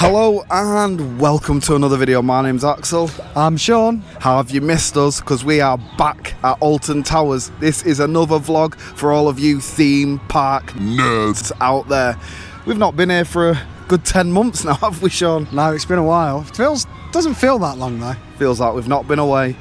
Hello and welcome to another video. My name's Axel. I'm Sean. How have you missed us? Because we are back at Alton Towers. This is another vlog for all of you theme park nerds out there. We've not been here for a good 10 months now, have we, Sean? No, it's been a while. Doesn't feel that long though. Feels like we've not been away.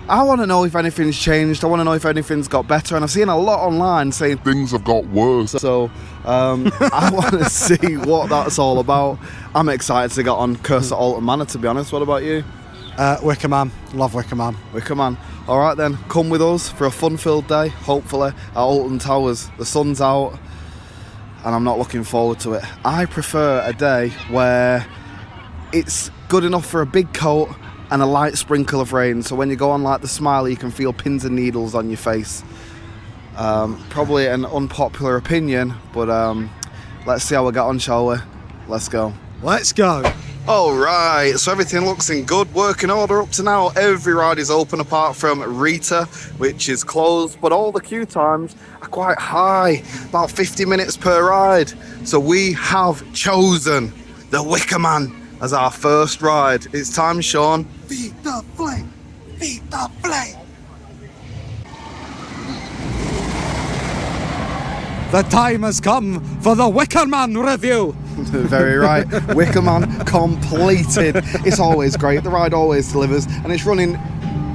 I want to know if anything's changed. I want to know if anything's got better. And I've seen a lot online saying things have got worse. So I want to see what that's all about. I'm excited to get on Curse at Alton Manor, to be honest. What about you? Wicker Man. Love Wicker Man. Wicker Man. All right then, come with us for a fun-filled day, hopefully, at Alton Towers. The sun's out and I'm not looking forward to it. I prefer a day where it's good enough for a big coat and a light sprinkle of rain, so when you go on like the Smiley you can feel pins and needles on your face. Probably an unpopular opinion, but let's see how we get on, shall we? Let's go. Let's go. Alright, so everything looks in good working order up to now. Every ride is open apart from Rita, which is closed, but all the queue times are quite high, about 50 minutes per ride. So we have chosen the Wicker Man as our first ride. It's time, Sean. Feed the flame! Feed the flame! The time has come for the Wicker Man review! Very right. Wicker Man completed. It's always great. The ride always delivers, and it's running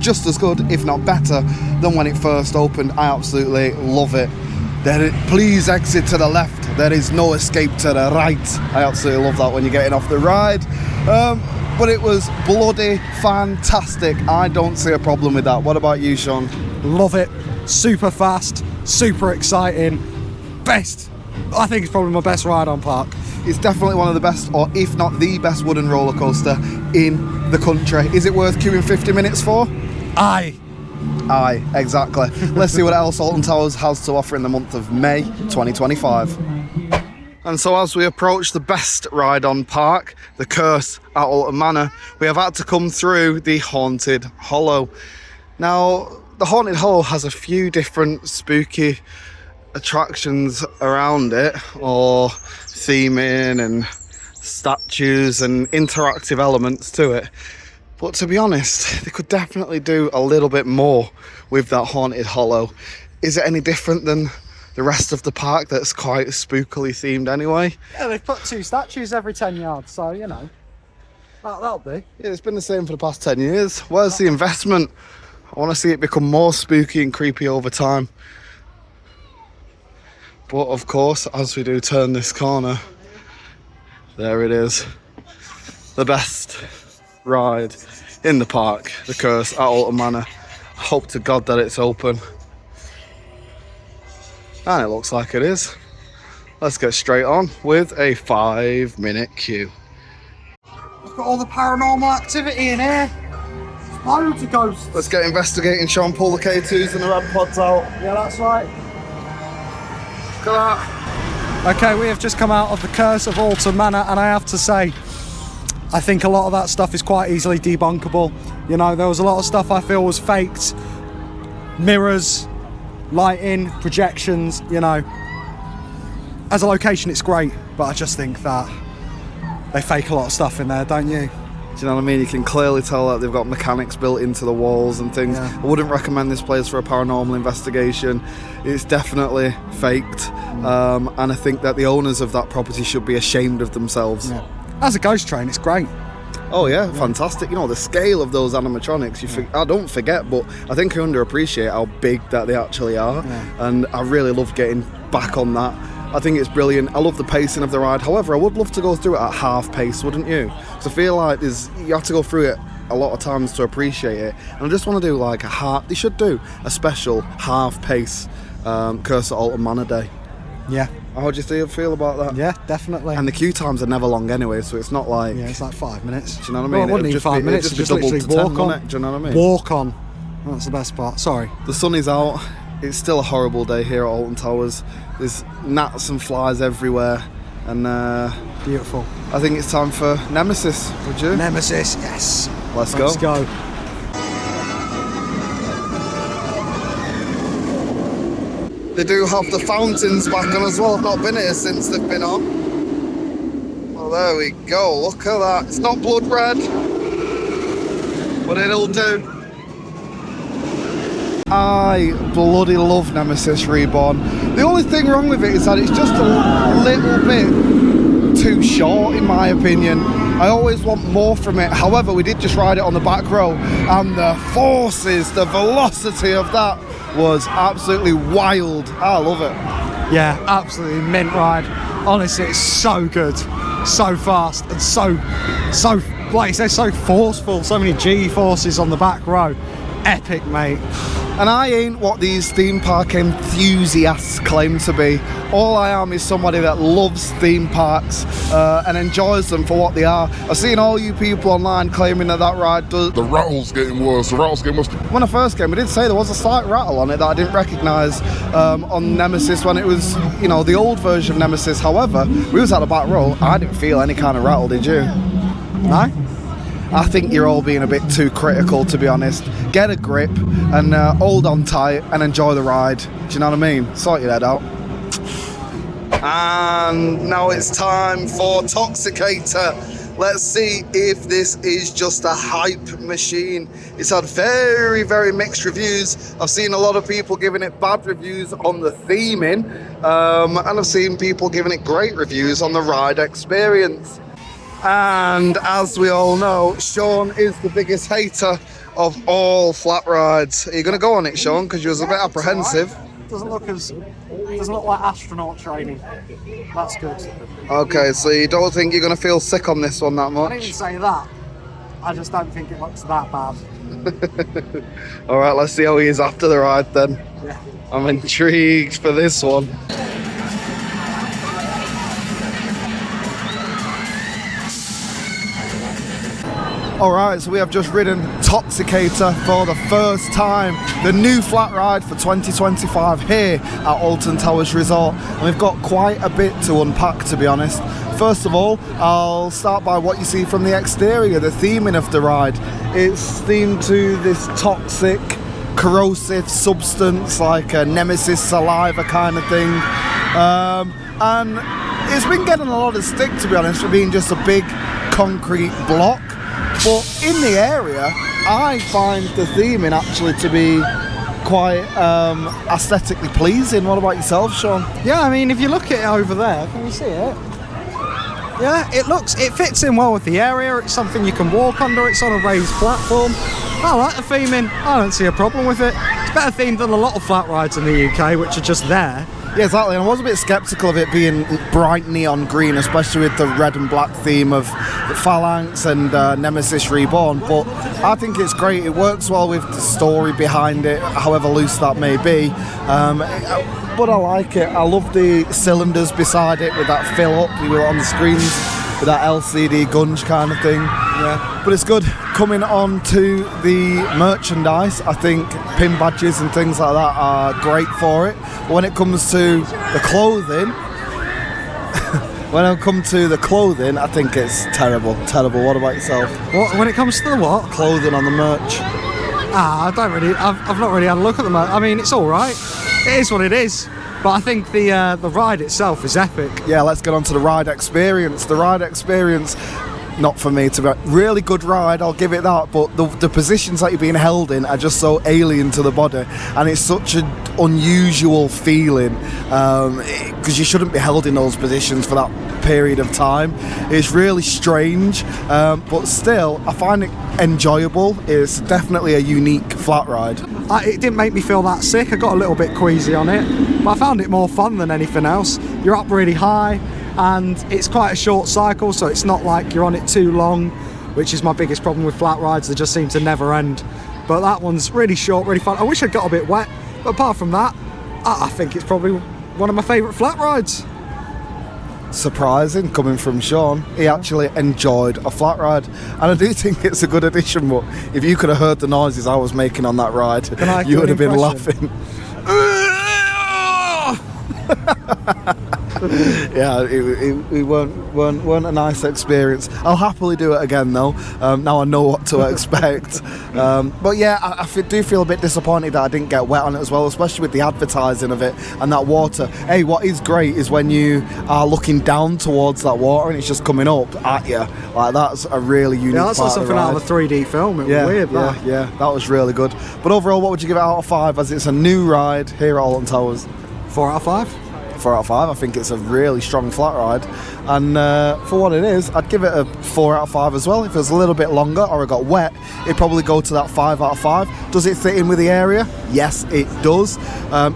just as good, if not better, than when it first opened. I absolutely love it. Please exit to the left. There is no escape to the right. I absolutely love that when you're getting off the ride. But it was bloody fantastic. I don't see a problem with that. What about you, Sean? Love it. Super fast, super exciting. Best. I think it's probably my best ride on park. It's definitely one of the best, or if not the best, wooden roller coaster in the country. Is it worth queuing 50 minutes for? Aye, exactly. Let's see what else Alton Towers has to offer in the month of May 2025. And so as we approach the best ride on park, the Curse at Alton Manor, we have had to come through the Haunted Hollow. Now, the Haunted Hollow has a few different spooky attractions around it, or theming and statues and interactive elements to it. But to be honest, they could definitely do a little bit more with that Haunted Hollow. Is it any different than the rest of the park that's quite spookily themed anyway? yeah, they've put 2 statues every 10 yards, so you know, that'll be. Yeah, it's been the same for the past 10 years. Where's the investment? I want to see it become more spooky and creepy over time. But of course, as we do turn this corner, there it is. The best ride in the park, the Curse at Alton Manor. I hope to God that it's open. And it looks like it is. Let's get straight on with a 5-minute queue. Look at all the paranormal activity in here. Loads of ghosts. Let's get investigating, Sean. Pull the K2s and the red pods out. Yeah, that's right. Look at that. Okay, we have just come out of the Curse of Alton Manor, and I have to say, I think a lot of that stuff is quite easily debunkable. You know, there was a lot of stuff I feel was faked. Mirrors, lighting, projections, you know. As a location, it's great, but I just think that they fake a lot of stuff in there, don't you? Do you know what I mean? You can clearly tell that they've got mechanics built into the walls and things. Yeah. I wouldn't recommend this place for a paranormal investigation. It's definitely faked. And I think that the owners of that property should be ashamed of themselves. Yeah. As a ghost train, it's great. Oh yeah, fantastic. You know, the scale of those animatronics, I don't forget, but I think I underappreciate how big that they actually are. Yeah. And I really love getting back on that. I think it's brilliant. I love the pacing of the ride. However, I would love to go through it at half pace, wouldn't you? Because I feel like you have to go through it a lot of times to appreciate it. And I just want to do like they should do a special half pace Curse at Alton Manor Day. Yeah. How do you feel about that? Yeah, definitely. And the queue times are never long anyway, so it's not like... Yeah, it's like 5 minutes. Do you know what I mean? Well, it wouldn't need 5 minutes, It'd just be literally doubled to 10, walk on. wouldn't it? Do you know what I mean? Walk on. That's the best part. Sorry. The sun is out. It's still a horrible day here at Alton Towers. There's gnats and flies everywhere, and beautiful. I think it's time for Nemesis, would you? Nemesis, yes. Let's go. Let's go. They do have the fountains back on as well. I've not been here since they've been on. What Oh, there we go. Look at that. It's not blood red, but it'll do. I bloody love Nemesis Reborn. The only thing wrong with it is that it's just a little bit too short, in my opinion. I always want more from it. However, we did just ride it on the back row, and the forces, the velocity of that was absolutely wild. I love it. Yeah, absolutely mint ride. Honestly, it's so good, so fast, and so like you say, so forceful. So many G-forces on the back row. Epic, mate. And I ain't what these theme park enthusiasts claim to be. All I am is somebody that loves theme parks and enjoys them for what they are. I've seen all you people online claiming that ride does... The rattle's getting worse, the rattle's getting worse. When I first came, I did say there was a slight rattle on it that I didn't recognise on Nemesis when it was, you know, the old version of Nemesis. However, we was at the back row, I didn't feel any kind of rattle, did you? No? I think you're all being a bit too critical, to be honest. Get a grip and hold on tight and enjoy the ride. Do you know what I mean? Sort your head out. And now it's time for Toxicator. Let's see if this is just a hype machine. It's had very, very mixed reviews. I've seen a lot of people giving it bad reviews on the theming, and I've seen people giving it great reviews on the ride experience. And as we all know, Sean is the biggest hater of all flat rides. Are you going to go on it, Sean? Because you was a bit apprehensive. Doesn't look like astronaut training. That's good. Okay, so you don't think you're going to feel sick on this one that I much? didn't even say that. I just don't think it looks that bad. All right, let's see how he is after the ride then. Yeah. I'm intrigued for this one. Alright, so we have just ridden Toxicator for the first time, the new flat ride for 2025 here at Alton Towers Resort, and we've got quite a bit to unpack, to be honest. First of all, I'll start by what you see from the exterior, the theming of the ride. It's themed to this toxic, corrosive substance like a Nemesis saliva kind of thing, and it's been getting a lot of stick, to be honest, for being just a big concrete block. But in the area, I find the theming actually to be quite aesthetically pleasing. What about yourself, Sean? Yeah, I mean, if you look at it over there, can you see it? Yeah, it fits in well with the area. It's something you can walk under. It's on a raised platform. I like the theming. I don't see a problem with it. It's better themed than a lot of flat rides in the UK, which are just there. Yeah, exactly. And I was a bit sceptical of it being bright neon green, especially with the red and black theme of Phalanx and Nemesis Reborn. But I think it's great. It works well with the story behind it, however loose that may be. But I like it. I love the cylinders beside it with that fill up you were on the screens with that LCD gunge kind of thing. Yeah, but it's good. Coming on to the merchandise, I think pin badges and things like that are great for it. But when it comes to the clothing, I think it's terrible. What about yourself? What, when it comes to the what? Clothing on the merch. I've not really had a look at the merch. I mean, it's all right. It is what it is. But I think the ride itself is epic. Yeah, let's get on to the ride experience. The ride experience, not for me to be really good ride, I'll give it that, but the positions that you're being held in are just so alien to the body, and it's such an unusual feeling because you shouldn't be held in those positions for that period of time. It's really strange, but still I find it enjoyable. It's definitely a unique flat ride. It didn't make me feel that sick. I got a little bit queasy on it, but I found it more fun than anything else. You're up really high, and it's quite a short cycle, so it's not like you're on it too long, which is my biggest problem with flat rides. They just seem to never end. But that one's really short, really fun. I wish I'd got a bit wet, but apart from that, I think it's probably one of my favourite flat rides. Surprising coming from Sean. He actually enjoyed a flat ride, and I do think it's a good addition. But if you could have heard the noises I was making on that ride, you would have been laughing. Yeah, it weren't a nice experience. I'll happily do it again though. Now I know what to expect. But yeah, I do feel a bit disappointed that I didn't get wet on it as well, especially with the advertising of it and that water. Hey, what is great is when you are looking down towards that water and it's just coming up at you. Like, that's a really unique Yeah, that's like something out of a 3D film. It was weird, that. Yeah, that was really good. But overall, what would you give it out of 5, as it's a new ride here at Alton Towers? 4 out of 5. 4 out of 5. I think it's a really strong flat ride, and for what it is, I'd give it a 4 out of 5 as well. If it was a little bit longer or it got wet, it'd probably go to that 5 out of 5. Does it fit in with the area? Yes, it does.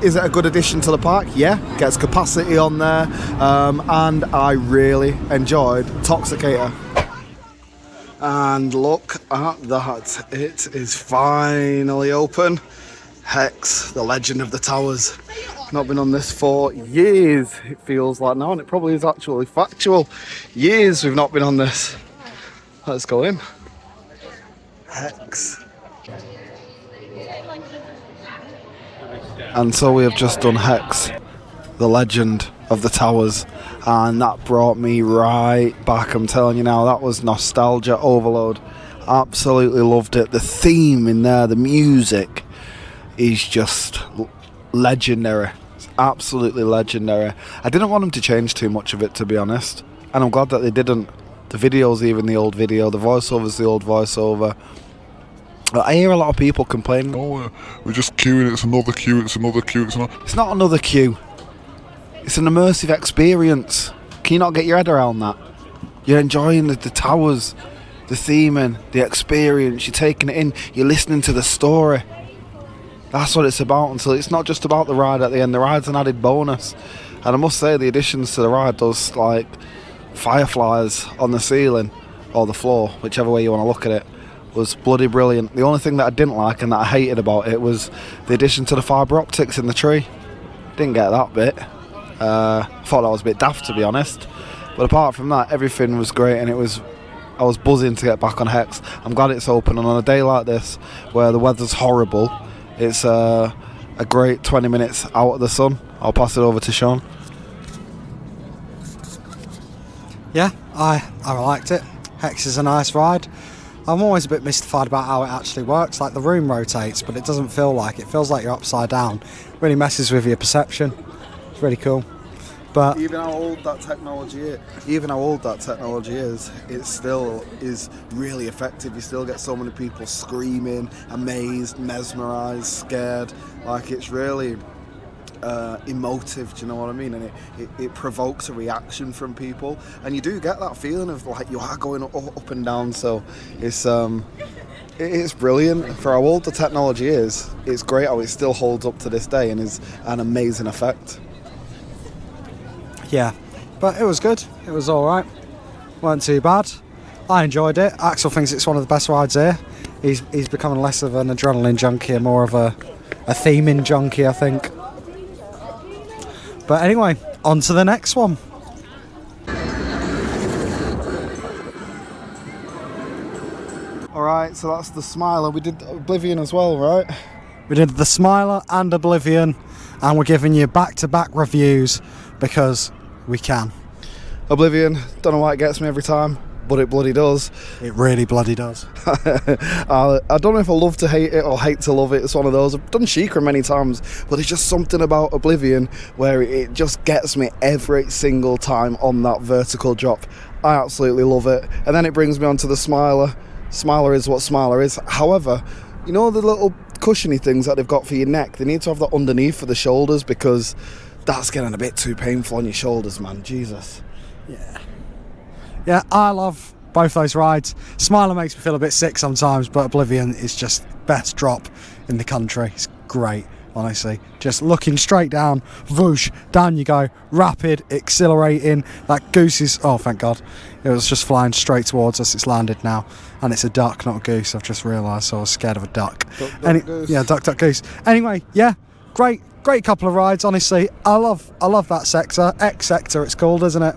Is it a good addition to the park? Yeah, gets capacity on there, and I really enjoyed Toxicator. And look at that, it is finally open. Hex, the legend of the towers. Not been on this for years, it feels like now, and it probably is actually factual. Years we've not been on this. Let's go in. Hex. And so we have just done Hex, the legend of the towers, and that brought me right back. I'm telling you now, that was nostalgia overload. Absolutely loved it. The theme in there, the music is just legendary. It's absolutely legendary. I didn't want them to change too much of it, to be honest, and I'm glad that they didn't. The video's even the old video, the voiceover's the old voiceover. I hear a lot of people complaining, Oh, we're just queuing, it's another queue, it's another queue, it's not another queue. It's an immersive experience. Can you not get your head around that? You're enjoying the towers, the theming, the experience. You're taking it in. You're listening to the story. That's what it's about. Until it's not just about the ride at the end. The ride's an added bonus. And I must say, the additions to the ride, those like fireflies on the ceiling or the floor, whichever way you want to look at it, was bloody brilliant. The only thing that I didn't like and that I hated about it was the addition to the fibre optics in the tree. Didn't get that bit. I thought that was a bit daft, to be honest, but apart from that, everything was great, and I was buzzing to get back on Hex. I'm glad it's open, and on a day like this where the weather's horrible, it's a great 20 minutes out of the sun. I'll pass it over to Sean. Yeah, I liked it. Hex is a nice ride. I'm always a bit mystified about how it actually works. Like, the room rotates, but it doesn't feel like it. It feels like you're upside down. It really messes with your perception. It's really cool. But even how old that technology is, it still is really effective. You still get so many people screaming, amazed, mesmerised, scared. Like, it's really emotive, do you know what I mean? And it provokes a reaction from people, and you do get that feeling of like you are going up and down. So it's brilliant for how old the technology is. It's great how it still holds up to this day and is an amazing effect. yeah, but it was good. It was alright. Weren't too bad. I enjoyed it. Axel thinks it's one of the best rides here. He's becoming less of an adrenaline junkie and more of a theming junkie, I think. But anyway, on to the next one. Alright, so that's the Smiler. We did Oblivion as well, right? We did the Smiler and Oblivion, and we're giving you back-to-back reviews because we can. Oblivion, don't know why it gets me every time, but it bloody does. It really bloody does. I don't know if I love to hate it or hate to love it. It's one of those. I've done Sheikah many times, but it's just something about Oblivion where it just gets me every single time on that vertical drop. I absolutely love it. And then it brings me on to the Smiler. Smiler is what Smiler is. However, you know the little cushiony things that they've got for your neck? They need to have that underneath for the shoulders, because that's getting a bit too painful on your shoulders, man. Jesus. Yeah, I love both those rides. Smiler makes me feel a bit sick sometimes, but Oblivion is just best drop in the country. It's great, honestly. Just looking straight down, whoosh, down you go, rapid, exhilarating. That goose is, oh thank God, it was just flying straight towards us. It's landed now, and it's a duck, not a goose. I've just realised, so I was scared of a duck. Duck, goose. Yeah, duck, goose. Anyway, yeah, great couple of rides, honestly. I love that sector. X sector it's called, isn't it?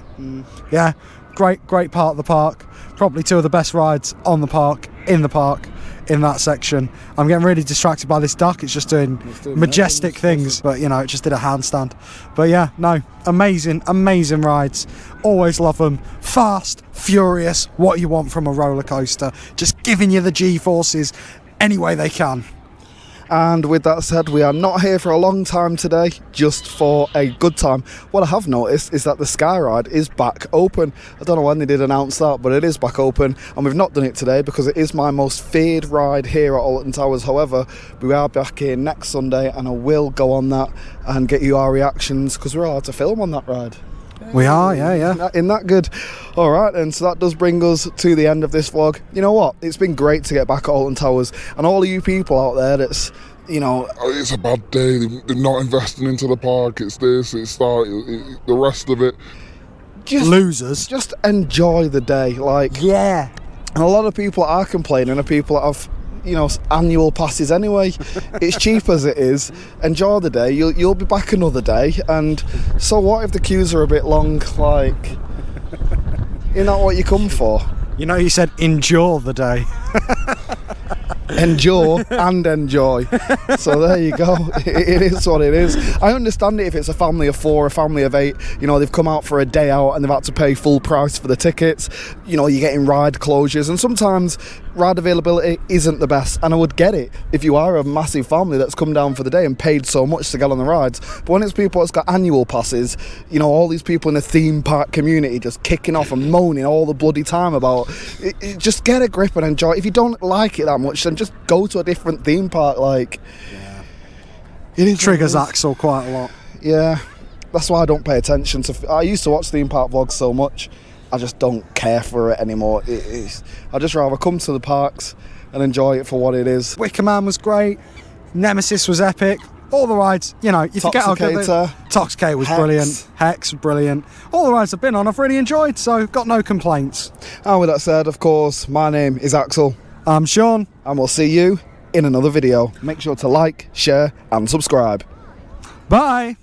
Yeah, great part of the park. Probably two of the best rides on the park, in the park. in that section. I'm getting really distracted by this duck. It's just doing majestic things, but you know, it just did a handstand. But yeah, no, amazing rides. Always love them. Fast, furious, what you want from a roller coaster. Just giving you the G-forces any way they can. And with that said, we are not here for a long time today, just for a good time. What I have noticed is that the Sky Ride is back open. I don't know when they did announce that, but it is back open, and we've not done it today because it is my most feared ride here at Alton Towers. However, we are back here next Sunday, and I will go on that and get you our reactions because we're allowed to film on that ride. We are, yeah. Isn't that good? All right, and so that does bring us to the end of this vlog. You know what? It's been great to get back at Alton Towers, and all of you people out there that's, you know... It's a bad day, they're not investing into the park, it's this, it's that, the rest of it. Just losers. Just enjoy the day, like... Yeah. And a lot of people that are complaining are people that have, you know, annual passes anyway. It's cheap as it is. Enjoy the day. You'll be back another day. And so what if the queues are a bit long? Like, you're not what you come for. You know, you said endure the day. Endure and enjoy. So there you go. It is what it is. I understand it if it's a family of 4, a family of 8. You know, they've come out for a day out and they've had to pay full price for the tickets. You know, you're getting ride closures, and sometimes ride availability isn't the best. And I would get it if you are a massive family that's come down for the day and paid so much to get on the rides. But when it's people that's got annual passes, you know, all these people in the theme park community just kicking off and moaning all the bloody time about it, just get a grip and enjoy. If you don't like it that much, then just go to a different theme park. Like, yeah, it triggers Axel quite a lot. Yeah, that's why I don't pay attention to. I used to watch theme park vlogs so much, I just don't care for it anymore. I'd just rather come to the parks and enjoy it for what it is. Wicker Man was great. Nemesis was epic. All the rides, you know, you forget how good Toxicator was brilliant. Hex was brilliant. All the rides I've been on, I've really enjoyed, so got no complaints. And with that said, of course, my name is Axel. I'm Sean. And we'll see you in another video. Make sure to like, share, and subscribe. Bye.